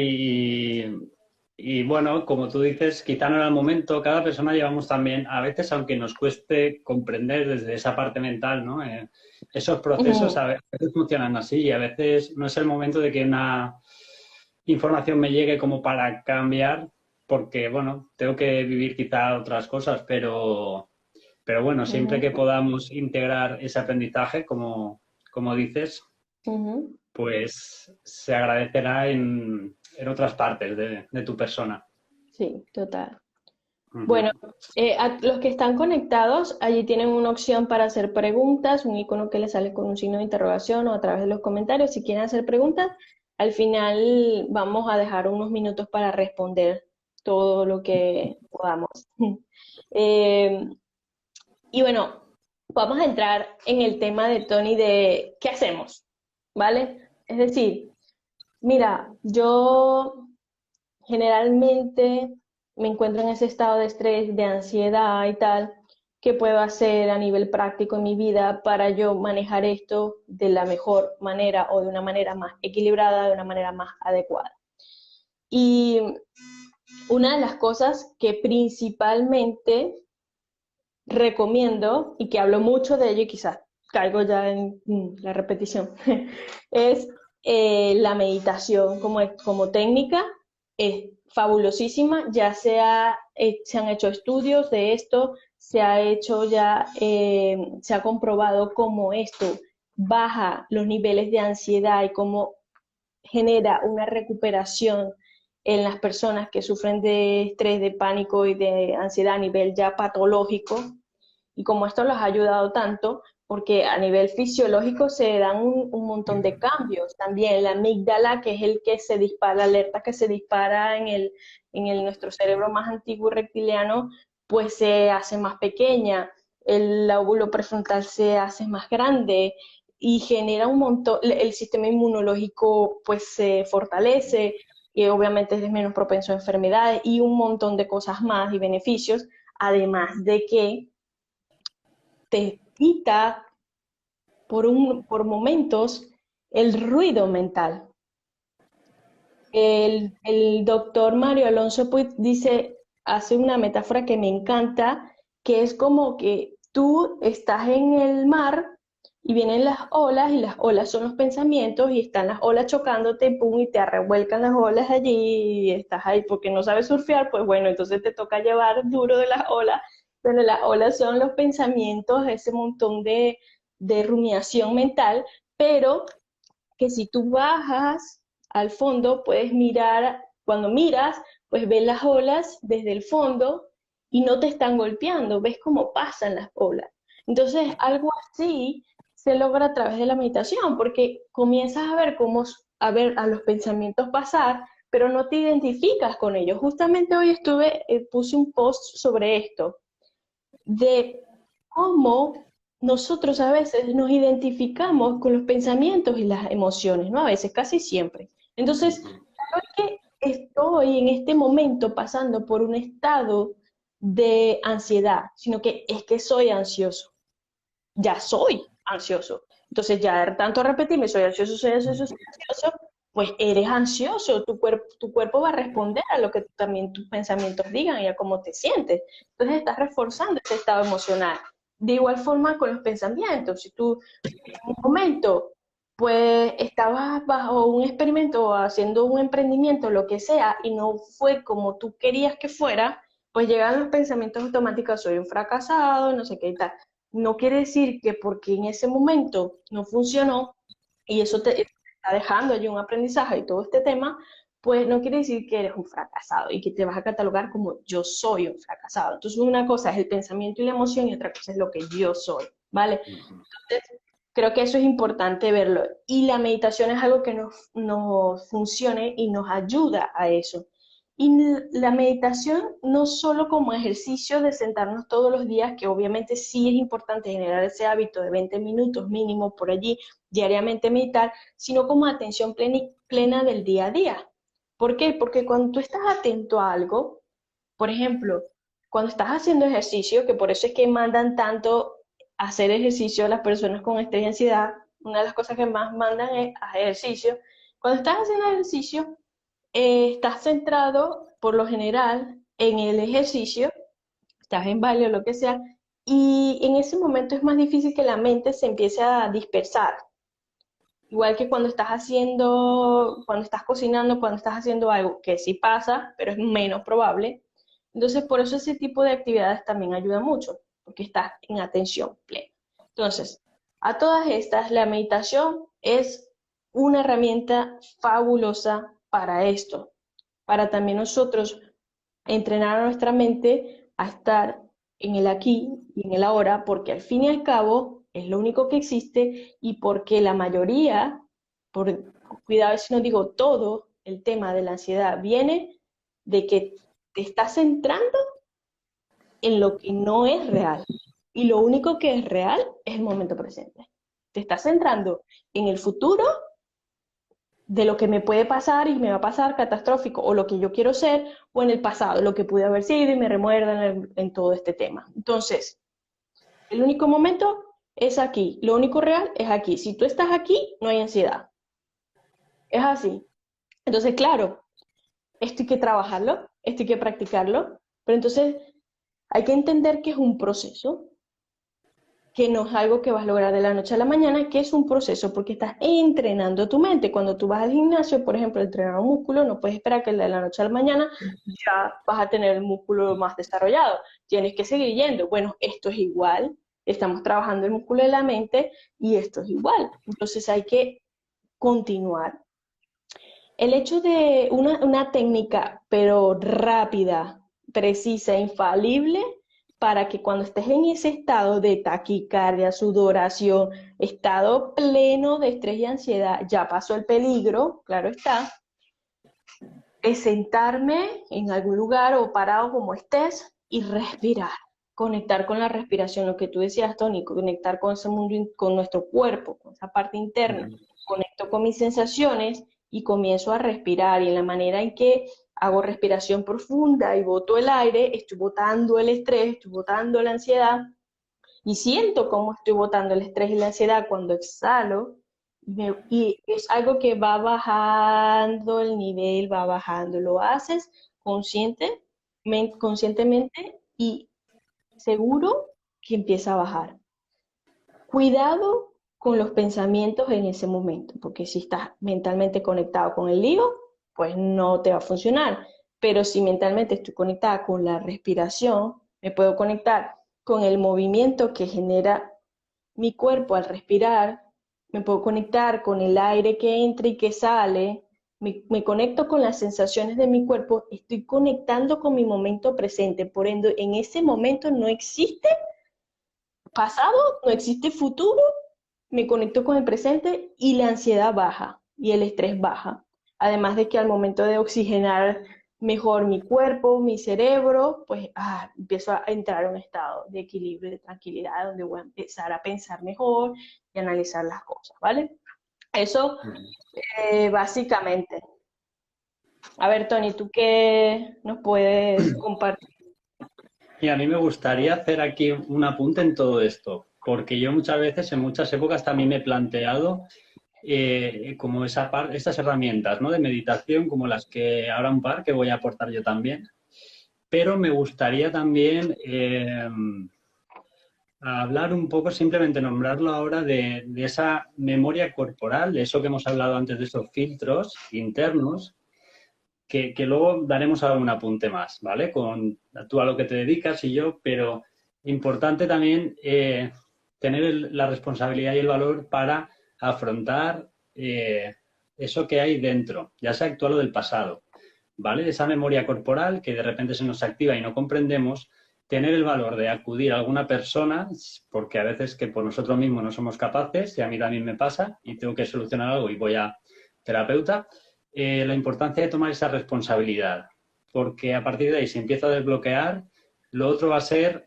C: Y bueno, como tú dices, quizá no era el momento, cada persona llevamos también, a veces, aunque nos cueste comprender desde esa parte mental, ¿no? Esos procesos a veces funcionan así y a veces no es el momento de que una información me llegue como para cambiar, porque, bueno, tengo que vivir quizá otras cosas, pero bueno, siempre que
A: Ujú,
C: podamos integrar ese aprendizaje, como dices,
A: ujú.
C: pues se agradecerá en otras partes de tu persona.
A: Sí, total. Bueno,
C: Ujú.
A: a los que están conectados, allí tienen una opción para hacer preguntas, un icono que les sale con un signo de interrogación o a través de los comentarios. Si quieren hacer preguntas, al final vamos a dejar unos minutos para responder todo lo que podamos. Eh, y bueno, vamos a entrar en el tema de Tony de qué hacemos, ¿vale? Es decir, mira, yo generalmente me encuentro en ese estado de estrés, de ansiedad y tal, ¿qué puedo hacer a nivel práctico en mi vida para yo manejar esto de la mejor manera o de una manera más equilibrada, de una manera más adecuada? Y una de las cosas que principalmente recomiendo y que hablo mucho de ello y quizás caigo ya en la repetición, es la meditación como técnica. Es fabulosísima, ya se han hecho estudios de esto, se ha hecho ya, se ha comprobado cómo esto baja los niveles de ansiedad y cómo genera una recuperación en las personas que sufren de estrés, de pánico y de ansiedad a nivel ya patológico, y como esto los ha ayudado tanto, porque a nivel fisiológico se dan un montón de cambios. También la amígdala, que es el que se dispara, la alerta que se dispara nuestro cerebro más antiguo y reptiliano, pues se hace más pequeña, el lóbulo prefrontal se hace más grande y genera un montón, el sistema inmunológico pues se fortalece y obviamente es menos propenso a enfermedades y un montón de cosas más y beneficios, además de que te quita por momentos el ruido mental. El doctor Mario Alonso Puig hace una metáfora que me encanta, que es como que tú estás en el mar y vienen las olas y las olas son los pensamientos y están las olas chocándote pum, y te revuelcan las olas allí y estás ahí porque no sabes surfear, pues bueno, entonces te toca llevar duro de las olas, pero las olas son los pensamientos, ese montón de rumiación mental, pero que si tú bajas al fondo, puedes mirar, cuando miras, pues ves las olas desde el fondo y no te están golpeando, ves cómo pasan las olas. Entonces, algo así se logra a través de la meditación, porque comienzas a ver a ver a los pensamientos pasar, pero no te identificas con ellos. Justamente hoy puse un post sobre esto, de cómo nosotros a veces nos identificamos con los pensamientos y las emociones, ¿no? A veces, casi siempre. Entonces, no es que estoy en este momento pasando por un estado de ansiedad, sino que es que soy ansioso, ya soy ansioso. Entonces, ya de tanto repetirme, soy ansioso, soy ansioso, soy ansioso, pues eres ansioso, tu cuerpo va a responder a lo que también tus pensamientos digan y a cómo te sientes. Entonces, estás reforzando ese estado emocional. De igual forma con los pensamientos, si tú en un momento, pues estabas bajo un experimento o haciendo un emprendimiento, lo que sea, y no fue como tú querías que fuera, pues llegan los pensamientos automáticos, soy un fracasado, no sé qué y tal. No quiere decir que porque en ese momento no funcionó y eso te está dejando allí un aprendizaje y todo este tema, pues no quiere decir que eres un fracasado y que te vas a catalogar como yo soy un fracasado. Entonces una cosa es el pensamiento y la emoción y otra cosa es lo que yo soy, ¿vale? Entonces creo que eso es importante verlo. Y la meditación es algo que nos funcione y nos ayuda a eso. Y la meditación no solo como ejercicio de sentarnos todos los días, que obviamente sí es importante generar ese hábito de 20 minutos mínimo por allí, diariamente meditar, sino como atención plena del día a día. ¿Por qué? Porque cuando tú estás atento a algo, por ejemplo, cuando estás haciendo ejercicio, que por eso es que mandan tanto a hacer ejercicio a las personas con estrés y ansiedad, una de las cosas que más mandan es a ejercicio. Cuando estás haciendo ejercicio, estás centrado por lo general en el ejercicio, estás en baile o lo que sea, y en ese momento es más difícil que la mente se empiece a dispersar. Igual que cuando estás cocinando, cuando estás haciendo algo, que sí pasa, pero es menos probable. Entonces, por eso ese tipo de actividades también ayuda mucho, porque estás en atención plena. Entonces, a todas estas, la meditación es una herramienta fabulosa para esto, para también nosotros entrenar a nuestra mente a estar en el aquí y en el ahora, porque al fin y al cabo es lo único que existe y porque la mayoría, por cuidado si no digo todo, el tema de la ansiedad viene de que te estás centrando en lo que no es real. Y lo único que es real es el momento presente. Te estás centrando en el futuro de lo que me puede pasar y me va a pasar catastrófico, o lo que yo quiero ser, o en el pasado, lo que pude haber sido y me remuerdan en todo este tema. Entonces, el único momento es aquí, lo único real es aquí. Si tú estás aquí, no hay ansiedad. Es así. Entonces, claro, esto hay que trabajarlo, esto hay que practicarlo, pero entonces hay que entender que es un proceso, que no es algo que vas a lograr de la noche a la mañana, que es un proceso porque estás entrenando tu mente. Cuando tú vas al gimnasio, por ejemplo, a entrenar un músculo, no puedes esperar que de la noche a la mañana ya vas a tener el músculo más desarrollado. Tienes que seguir yendo. Bueno, esto es igual. Estamos trabajando el músculo de la mente y esto es igual. Entonces hay que continuar. El hecho de una técnica, pero rápida, precisa, infalible, para que cuando estés en ese estado de taquicardia, sudoración, estado pleno de estrés y ansiedad, ya pasó el peligro, claro está, es sentarme en algún lugar o parado como estés y respirar, conectar con la respiración, lo que tú decías, Tony, conectar con ese mundo, con nuestro cuerpo, con esa parte interna, conecto con mis sensaciones y comienzo a respirar y en la manera en que hago respiración profunda y boto el aire, estoy botando el estrés, estoy botando la ansiedad y siento cómo estoy botando el estrés y la ansiedad cuando exhalo y es algo que va bajando el nivel, va bajando. Lo haces conscientemente y seguro que empieza a bajar. Cuidado con los pensamientos en ese momento, porque si estás mentalmente conectado con el lío, pues no te va a funcionar. Pero si mentalmente estoy conectada con la respiración, me puedo conectar con el movimiento que genera mi cuerpo al respirar, me puedo conectar con el aire que entra y que sale, me conecto con las sensaciones de mi cuerpo, estoy conectando con mi momento presente, por ende, en ese momento no existe pasado, no existe futuro, me conecto con el presente y la ansiedad baja y el estrés baja. Además de que al momento de oxigenar mejor mi cuerpo, mi cerebro, pues empiezo a entrar a un estado de equilibrio, de tranquilidad, donde voy a empezar a pensar mejor y analizar las cosas, ¿vale? Eso básicamente. A ver, Tony, ¿tú qué nos puedes compartir?
C: Y a mí me gustaría hacer aquí un apunte en todo esto, porque yo muchas veces, en muchas épocas, también me he planteado como estas herramientas, ¿no? De meditación, como las que ahora un par que voy a aportar yo también. Pero me gustaría también hablar un poco, simplemente nombrarlo ahora, de esa memoria corporal, de eso que hemos hablado antes, de esos filtros internos, que luego daremos algún apunte más, ¿vale? Con tú a lo que te dedicas y yo, pero importante también tener la responsabilidad y el valor para afrontar eso que hay dentro, ya sea actual o del pasado, ¿vale? Esa memoria corporal que de repente se nos activa y no comprendemos, tener el valor de acudir a alguna persona, porque a veces que por nosotros mismos no somos capaces, y a mí también me pasa, y tengo que solucionar algo y voy a terapeuta, la importancia de tomar esa responsabilidad, porque a partir de ahí se empieza a desbloquear, lo otro va a ser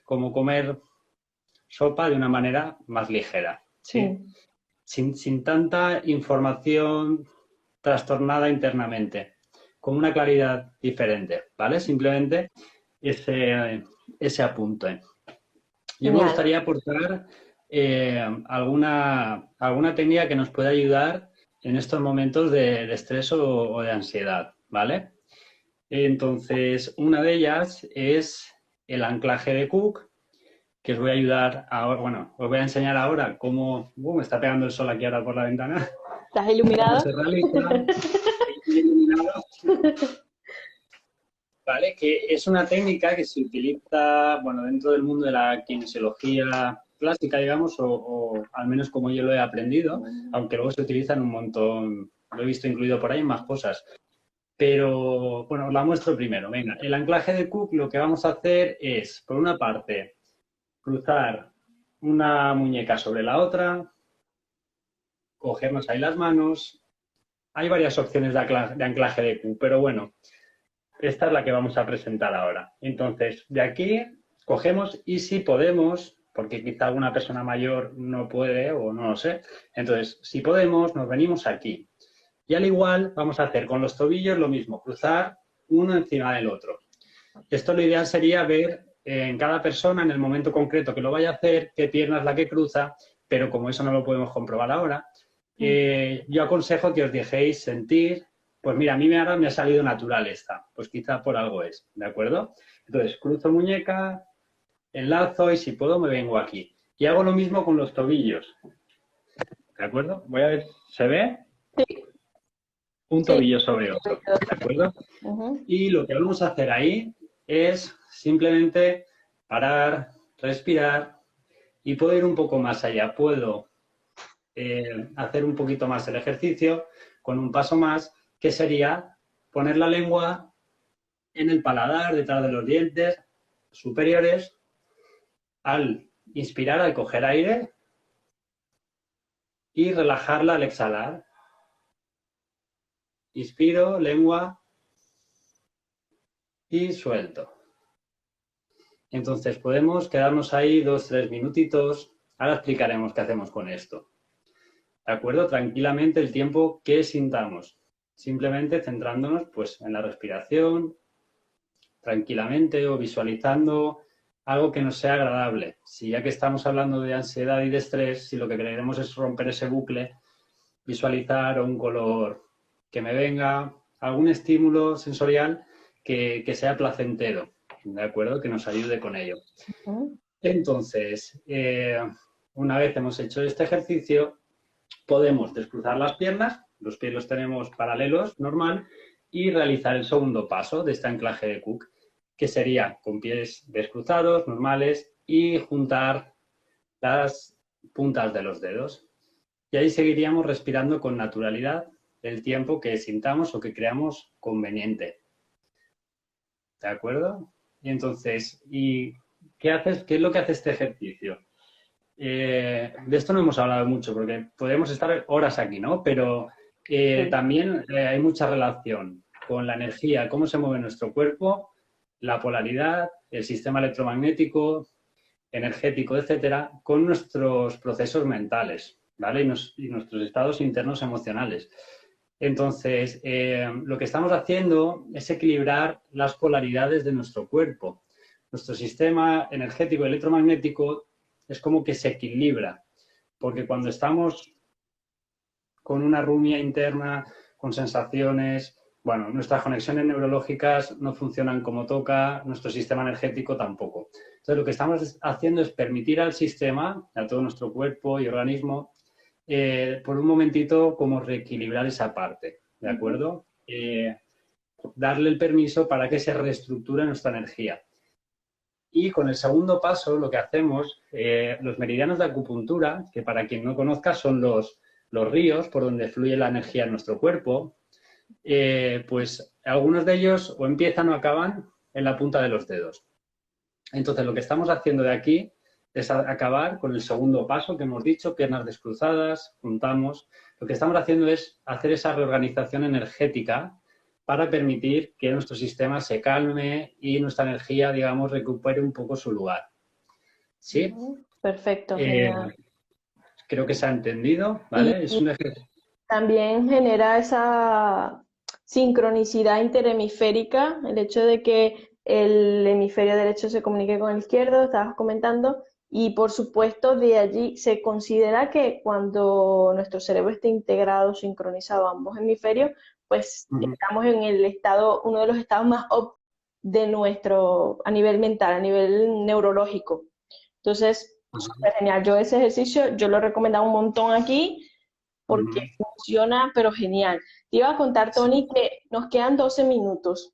C: como comer sopa de una manera más ligera, ¿sí? Sin tanta información trastornada internamente, con una claridad diferente, ¿vale? Simplemente ese apunte. Yo me gustaría aportar alguna técnica que nos pueda ayudar en estos momentos de estrés o de ansiedad, ¿vale? Entonces, una de ellas es el anclaje de Cook, que os voy a ayudar ahora, bueno, os voy a enseñar ahora cómo, me está pegando el sol aquí ahora por la ventana.
A: ¿Estás iluminado?
C: ¿Cómo se realiza? Iluminado. ¿Vale? Que es una técnica que se utiliza, bueno, dentro del mundo de la kinesiología clásica, digamos, o al menos como yo lo he aprendido, aunque luego se utiliza en un montón, lo he visto incluido por ahí en más cosas. Pero, bueno, os la muestro primero. Venga, el anclaje de Cook lo que vamos a hacer es, por una parte, cruzar una muñeca sobre la otra, cogernos ahí las manos. Hay varias opciones de anclaje de Cook, pero bueno, esta es la que vamos a presentar ahora. Entonces, de aquí cogemos y si podemos, porque quizá alguna persona mayor no puede o no lo sé. Entonces, si podemos, nos venimos aquí. Y al igual vamos a hacer con los tobillos lo mismo, cruzar uno encima del otro. Esto lo ideal sería ver en cada persona, en el momento concreto que lo vaya a hacer, qué pierna es la que cruza, pero como eso no lo podemos comprobar ahora, yo aconsejo que os dejéis sentir, pues mira, a mí ahora me ha salido natural esta, pues quizá por algo es, ¿de acuerdo? Entonces, cruzo muñeca, enlazo y si puedo me vengo aquí. Y hago lo mismo con los tobillos, ¿de acuerdo? Voy a ver, ¿se ve?
A: Sí,
C: Un
A: sí.
C: tobillo sobre otro, ¿de acuerdo?
A: Ujú.
C: Y lo que vamos a hacer ahí es simplemente parar, respirar y puedo ir un poco más allá. Puedo hacer un poquito más el ejercicio con un paso más, que sería poner la lengua en el paladar, detrás de los dientes superiores, al inspirar, al coger aire y relajarla al exhalar. Inspiro, lengua y suelto. Entonces podemos quedarnos ahí 2-3 minutitos. Ahora explicaremos qué hacemos con esto. ¿De acuerdo? Tranquilamente el tiempo que sintamos. Simplemente centrándonos pues, en la respiración, tranquilamente o visualizando algo que nos sea agradable. Si ya que estamos hablando de ansiedad y de estrés, si lo que queremos es romper ese bucle, visualizar un color que me venga, algún estímulo sensorial que sea placentero, ¿de acuerdo? Que nos ayude con ello.
A: Ujú.
C: Entonces, una vez hemos hecho este ejercicio, podemos descruzar las piernas, los pies los tenemos paralelos, normal, y realizar el segundo paso de este anclaje de Cook, que sería con pies descruzados, normales, y juntar las puntas de los dedos. Y ahí seguiríamos respirando con naturalidad el tiempo que sintamos o que creamos conveniente. ¿De acuerdo? Y entonces, ¿qué haces? ¿Qué es lo que hace este ejercicio? De esto no hemos hablado mucho porque podemos estar horas aquí, ¿no? Pero
A: Sí.
C: también hay mucha relación con la energía, cómo se mueve nuestro cuerpo, la polaridad, el sistema electromagnético, energético, etcétera, con nuestros procesos mentales, ¿vale? Y nuestros estados internos emocionales. Entonces, lo que estamos haciendo es equilibrar las polaridades de nuestro cuerpo. Nuestro sistema energético y electromagnético es como que se equilibra, porque cuando estamos con una rumia interna, con sensaciones, bueno, nuestras conexiones neurológicas no funcionan como toca, nuestro sistema energético tampoco. Entonces, lo que estamos haciendo es permitir al sistema, a todo nuestro cuerpo y organismo, por un momentito como reequilibrar esa parte, ¿de acuerdo? Darle el permiso para que se reestructure nuestra energía. Y con el segundo paso lo que hacemos, los meridianos de acupuntura, que para quien no conozca son los ríos por donde fluye la energía en nuestro cuerpo, pues algunos de ellos o empiezan o acaban en la punta de los dedos. Entonces lo que estamos haciendo de aquí es acabar con el segundo paso que hemos dicho, piernas descruzadas, juntamos. Lo que estamos haciendo es hacer esa reorganización energética para permitir que nuestro sistema se calme y nuestra energía, digamos, recupere un poco su lugar. ¿Sí?
A: Perfecto,
C: Eh,
A: genial.
C: Creo que se ha entendido,
A: Y
C: ¿vale? Es un ejercicio.
A: también genera esa sincronicidad interhemisférica, el hecho de que el hemisferio derecho se comunique con el izquierdo, estabas comentando, y por supuesto de allí se considera que cuando nuestro cerebro esté integrado, sincronizado ambos hemisferios, pues estamos en el estado, uno de los estados más de nuestro, a nivel mental, a nivel neurológico. Entonces, súper genial. Yo ese ejercicio, yo lo he recomendado un montón aquí porque funciona, pero genial. Te iba a contar, Tony, que nos quedan 12 minutos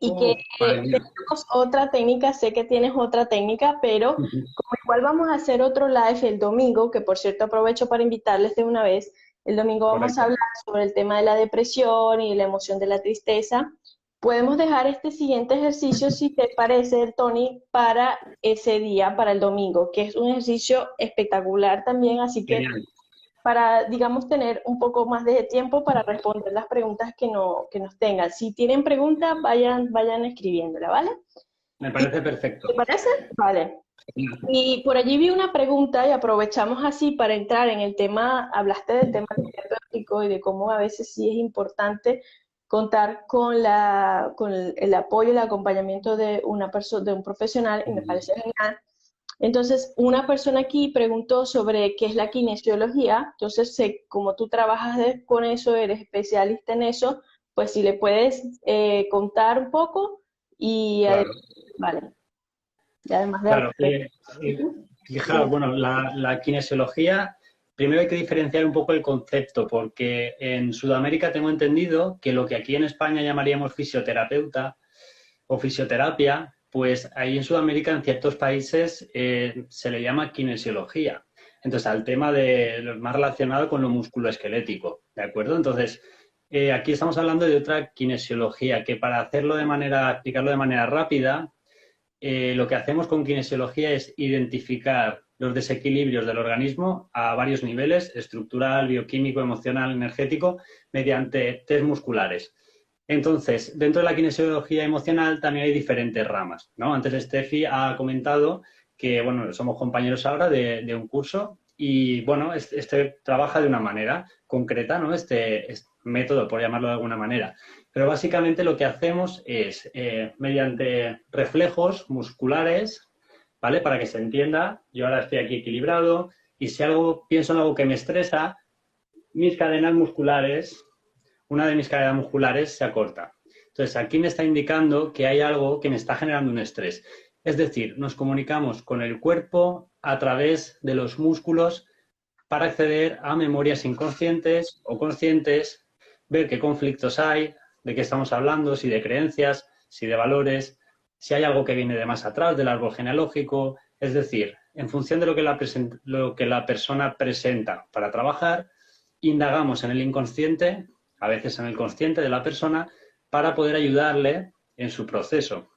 A: y que
C: Madre mía.
A: tenemos otra técnica, sé que tienes otra técnica, pero como igual vamos a hacer otro live el domingo, que por cierto aprovecho para invitarles de una vez, el domingo vamos a
C: Correcto.
A: hablar sobre el tema de la depresión y la emoción de la tristeza. Podemos dejar este siguiente ejercicio, si te parece, Tony, para ese día, para el domingo, que es un ejercicio espectacular también, así que
C: Genial.
A: para, digamos, tener un poco más de tiempo para responder las preguntas que, no, que nos tengan. Si tienen preguntas, vayan escribiéndola, ¿vale?
C: Me parece perfecto.
A: ¿Te parece? Vale. Y por allí vi una pregunta y aprovechamos así para entrar en el tema, hablaste del tema terapéutico y de cómo a veces sí es importante contar con con el apoyo y el acompañamiento de una persona, de un profesional, y me parece genial. Entonces, una persona aquí preguntó sobre qué es la kinesiología. Entonces, como tú trabajas con eso, eres especialista en eso, pues si le puedes contar un poco y
C: Claro,
A: vale, y además
C: claro. Eh,
A: Ujú.
C: Fijaos, bueno, la kinesiología, primero hay que diferenciar un poco el concepto, porque en Sudamérica tengo entendido que lo que aquí en España llamaríamos fisioterapeuta o fisioterapia, pues ahí en Sudamérica, en ciertos países, se le llama kinesiología. Entonces, al tema de lo más relacionado con lo musculoesquelético, ¿de acuerdo? Entonces, aquí estamos hablando de otra kinesiología, que para hacerlo de manera, explicarlo de manera rápida, lo que hacemos con kinesiología es identificar los desequilibrios del organismo a varios niveles, estructural, bioquímico, emocional, energético, mediante test musculares. Entonces, dentro de la kinesiología emocional también hay diferentes ramas, ¿no? Antes Steffi ha comentado que, bueno, somos compañeros ahora de un curso y, bueno, este trabaja de una manera concreta, ¿no? Este método, por llamarlo de alguna manera. Pero básicamente lo que hacemos es, mediante reflejos musculares, ¿vale? Para que se entienda, yo ahora estoy aquí equilibrado y si algo pienso en algo que me estresa, mis cadenas musculares, una de mis cadenas musculares se acorta. Entonces, aquí me está indicando que hay algo que me está generando un estrés. Es decir, nos comunicamos con el cuerpo a través de los músculos para acceder a memorias inconscientes o conscientes, ver qué conflictos hay, de qué estamos hablando, si de creencias, si de valores, si hay algo que viene de más atrás, del árbol genealógico. Es decir, en función de lo que la persona presenta para trabajar, indagamos en el inconsciente, a veces en el consciente de la persona, para poder ayudarle en su proceso.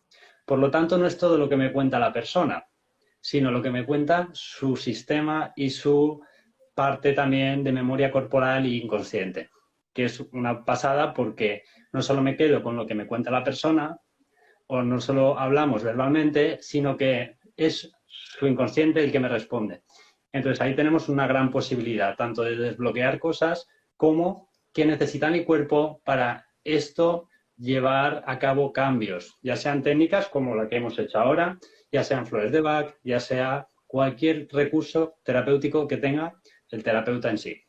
C: Por lo tanto, no es todo lo que me cuenta la persona, sino lo que me cuenta su sistema y su parte también de memoria corporal e inconsciente, que es una pasada porque no solo me quedo con lo que me cuenta la persona o no solo hablamos verbalmente, sino que es su inconsciente el que me responde. Entonces ahí tenemos una gran posibilidad, tanto de desbloquear cosas como qué necesita mi cuerpo para esto llevar a cabo cambios, ya sean técnicas como la que hemos hecho ahora, ya sean flores de Bach, ya sea cualquier recurso terapéutico que tenga el terapeuta en sí.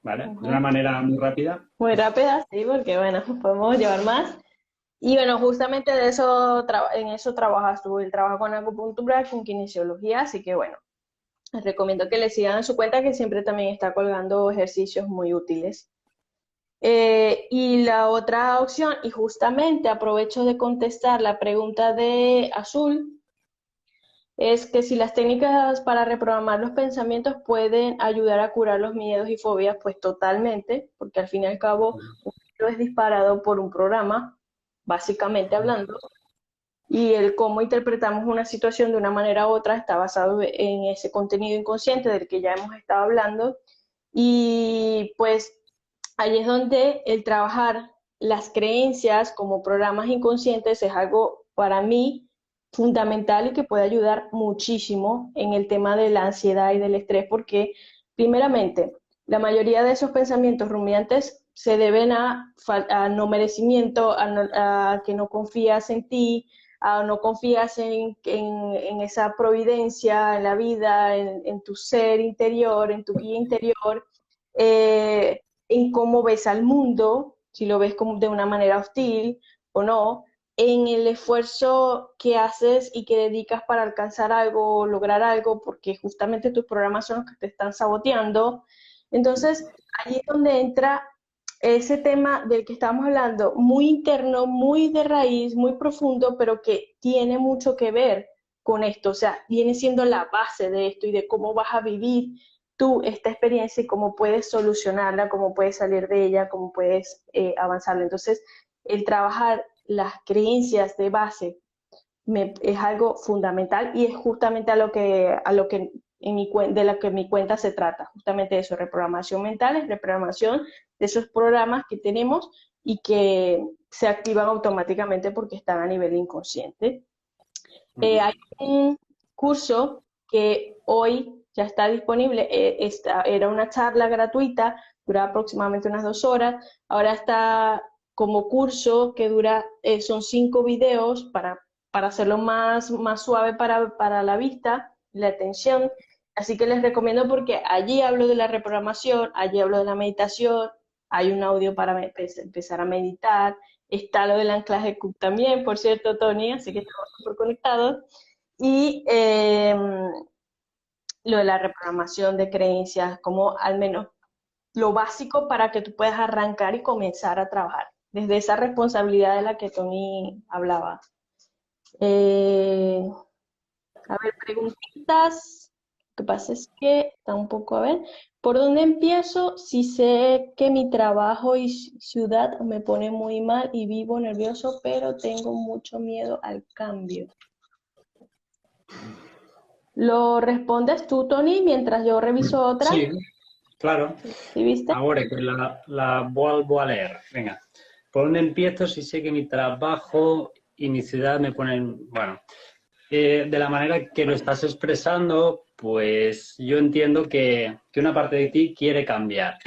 C: ¿Vale? De una
A: Ujú.
C: manera muy rápida.
A: Muy rápida, sí, porque bueno, podemos llevar más. Y bueno, justamente de eso, en eso trabajas tú, el trabajo con acupuntura, con kinesiología, así que bueno, les recomiendo que le sigan en su cuenta, que siempre también está colgando ejercicios muy útiles. Y la otra opción, y justamente aprovecho de contestar la pregunta de Azul, es que si las técnicas para reprogramar los pensamientos pueden ayudar a curar los miedos y fobias, pues totalmente, porque al fin y al cabo un miedo es disparado por un programa, básicamente hablando, y el cómo interpretamos una situación de una manera u otra está basado en ese contenido inconsciente del que ya hemos estado hablando. Y pues ahí es donde el trabajar las creencias como programas inconscientes es algo para mí fundamental y que puede ayudar muchísimo en el tema de la ansiedad y del estrés, porque primeramente, la mayoría de esos pensamientos rumiantes se deben a no merecimiento, a que no confías en ti, a no confías en esa providencia, en la vida, en tu ser interior, en tu guía interior, en cómo ves al mundo, si lo ves como de una manera hostil o no, en el esfuerzo que haces y que dedicas para alcanzar algo o lograr algo, porque justamente tus programas son los que te están saboteando. Entonces, ahí es donde entra ese tema del que estamos hablando, muy interno, muy de raíz, muy profundo, pero que tiene mucho que ver con esto, o sea, viene siendo la base de esto y de cómo vas a vivir tú esta experiencia y cómo puedes solucionarla, cómo puedes salir de ella, cómo puedes avanzarla. Entonces, el trabajar las creencias de base es algo fundamental y es justamente a lo que de lo que mi cuenta se trata, justamente eso, reprogramación mental, es reprogramación de esos programas que tenemos y que se activan automáticamente porque están a nivel inconsciente.
C: Muy
A: Hay
C: bien.
A: curso que hoy ya está disponible. Era una charla gratuita, duraba aproximadamente unas 2 horas. Ahora está como curso que dura, son 5 videos para hacerlo más suave para la vista, la atención. Así que les recomiendo porque allí hablo de la reprogramación, allí hablo de la meditación, hay un audio para empezar a meditar, está lo del anclaje Q también, por cierto, Tony, así que estamos súper conectados. Y lo de la reprogramación de creencias, como al menos lo básico para que tú puedas arrancar y comenzar a trabajar, desde esa responsabilidad de la que Tony hablaba. Eh, a ver, preguntitas. Lo que pasa es que está un poco, a ver, ¿por dónde empiezo si sé que mi trabajo y ciudad me pone muy mal y vivo nervioso, pero tengo mucho miedo al cambio? ¿Lo respondes tú, Tony, mientras yo reviso otra?
C: Sí, claro.
A: ¿Sí viste?
C: Ahora que la vuelvo a leer. Venga, ¿por dónde empiezo si sé que mi trabajo y mi ciudad me ponen, bueno, de la manera que lo estás expresando, pues yo entiendo que una parte de ti quiere cambiar,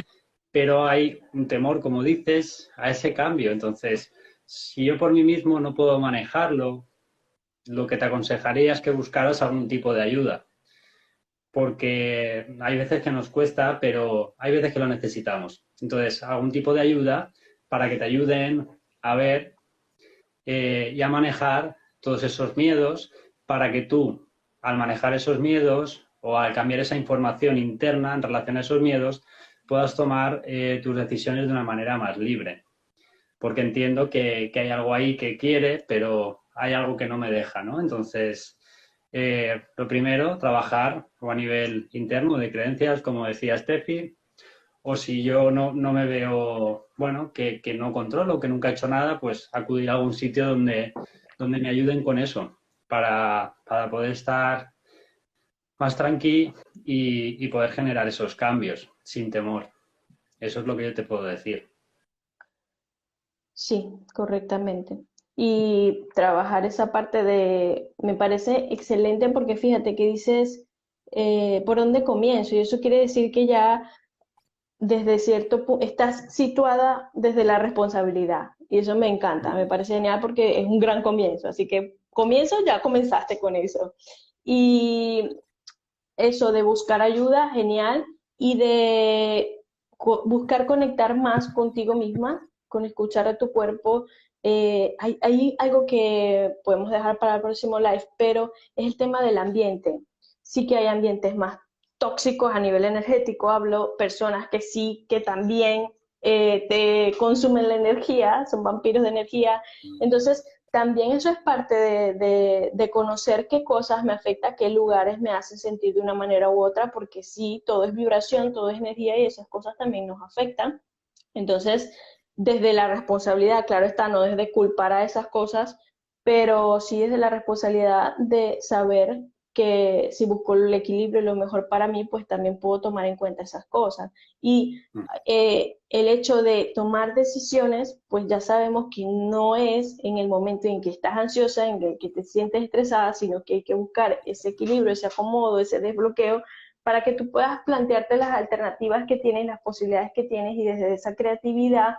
C: pero hay un temor, como dices, a ese cambio. Entonces, si yo por mí mismo no puedo manejarlo, lo que te aconsejaría es que buscaras algún tipo de ayuda, porque hay veces que nos cuesta, pero hay veces que lo necesitamos. Entonces, algún tipo de ayuda para que te ayuden a ver y a manejar todos esos miedos, para que tú, al manejar esos miedos o al cambiar esa información interna en relación a esos miedos, puedas tomar tus decisiones de una manera más libre. Porque entiendo que hay algo ahí que quiere, pero hay algo que no me deja, ¿no? Entonces, lo primero, trabajar o a nivel interno de creencias, como decía Steffi, o si yo no me veo, bueno, que no controlo, que nunca he hecho nada, pues acudir a algún sitio donde me ayuden con eso, para poder estar más tranqui y poder generar esos cambios sin temor. Eso es lo que yo te puedo decir.
A: Sí, correctamente. Y trabajar esa parte me parece excelente porque fíjate que dices, ¿por dónde comienzo? Y eso quiere decir que ya desde cierto punto estás situada desde la responsabilidad. Y eso me encanta, me parece genial porque es un gran comienzo. Así que comienzo, ya comenzaste con eso. Y eso de buscar ayuda, genial, y de buscar conectar más contigo misma, con escuchar a tu cuerpo. Hay algo que podemos dejar para el próximo live, pero es el tema del ambiente. Sí que hay ambientes más tóxicos a nivel energético, hablo personas que sí, que también te consumen la energía, son vampiros de energía. Entonces, también eso es parte de conocer qué cosas me afectan, qué lugares me hacen sentir de una manera u otra, porque sí, todo es vibración, todo es energía y esas cosas también nos afectan. Entonces, desde la responsabilidad, claro está, no desde culpar a esas cosas, pero sí desde la responsabilidad de saber que si busco el equilibrio y lo mejor para mí, pues también puedo tomar en cuenta esas cosas. Y el hecho de tomar decisiones, pues ya sabemos que no es en el momento en que estás ansiosa, en el que te sientes estresada, sino que hay que buscar ese equilibrio, ese acomodo, ese desbloqueo, para que tú puedas plantearte las alternativas que tienes, las posibilidades que tienes y desde esa creatividad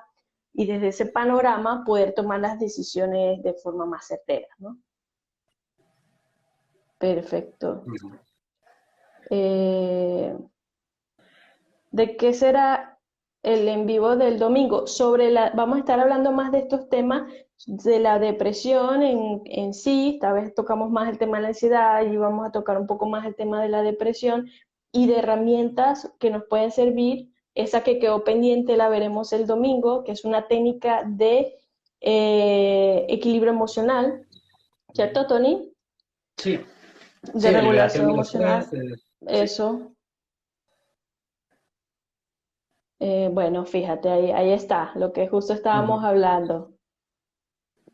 A: y desde ese panorama poder tomar las decisiones de forma más certera, ¿no? Perfecto. ¿De qué será el en vivo del domingo? Vamos a estar hablando más de estos temas de la depresión en sí. Esta vez tocamos más el tema de la ansiedad y vamos a tocar un poco más el tema de la depresión y de herramientas que nos pueden servir. Esa que quedó pendiente la veremos el domingo, que es una técnica de equilibrio emocional, ¿cierto, Tony?
C: Sí,
A: De
C: sí, de liberación
A: regulación
C: del
A: emocional.
C: estrés. Sí.
A: Eso. Bueno, fíjate, ahí está, lo que justo estábamos hablando.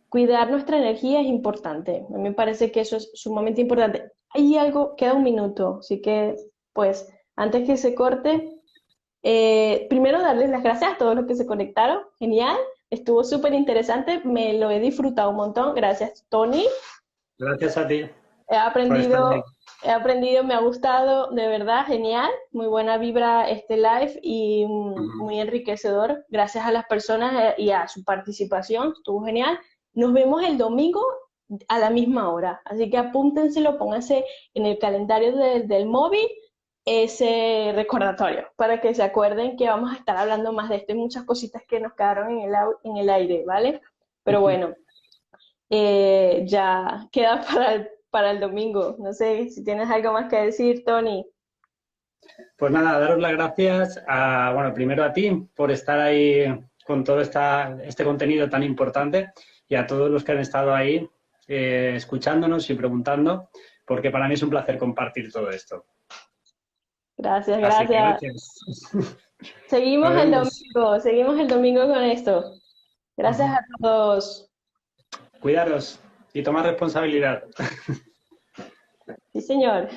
A: Cuidar nuestra energía es importante. A mí me parece que eso es sumamente importante. Hay algo, queda un minuto, así que, pues, antes que se corte, primero darles las gracias a todos los que se conectaron. Genial, estuvo súper interesante, me lo he disfrutado un montón. Gracias, Tony.
C: Gracias a ti
A: He
C: por estar
A: aprendido
C: ahí.
A: he aprendido, me ha gustado, de verdad, genial, muy buena vibra este live y muy enriquecedor, gracias a las personas y a su participación, estuvo genial. Nos vemos el domingo a la misma hora, así que apúntenselo, pónganse en el calendario del móvil ese recordatorio para que se acuerden que vamos a estar hablando más de esto y muchas cositas que nos quedaron en el aire, ¿vale? Pero bueno, ya queda para el domingo. No sé si tienes algo más que decir, Tony.
C: Pues nada, daros las gracias bueno, primero a ti por estar ahí con todo este contenido tan importante y a todos los que han estado ahí escuchándonos y preguntando, porque para mí es un placer compartir todo esto.
A: Gracias,
C: Así que
A: gracias.
C: gracias.
A: Seguimos
C: Nos
A: el
C: vemos.
A: seguimos el domingo con esto. Gracias a todos.
C: Cuidaros y tomad responsabilidad.
A: Sí, señor.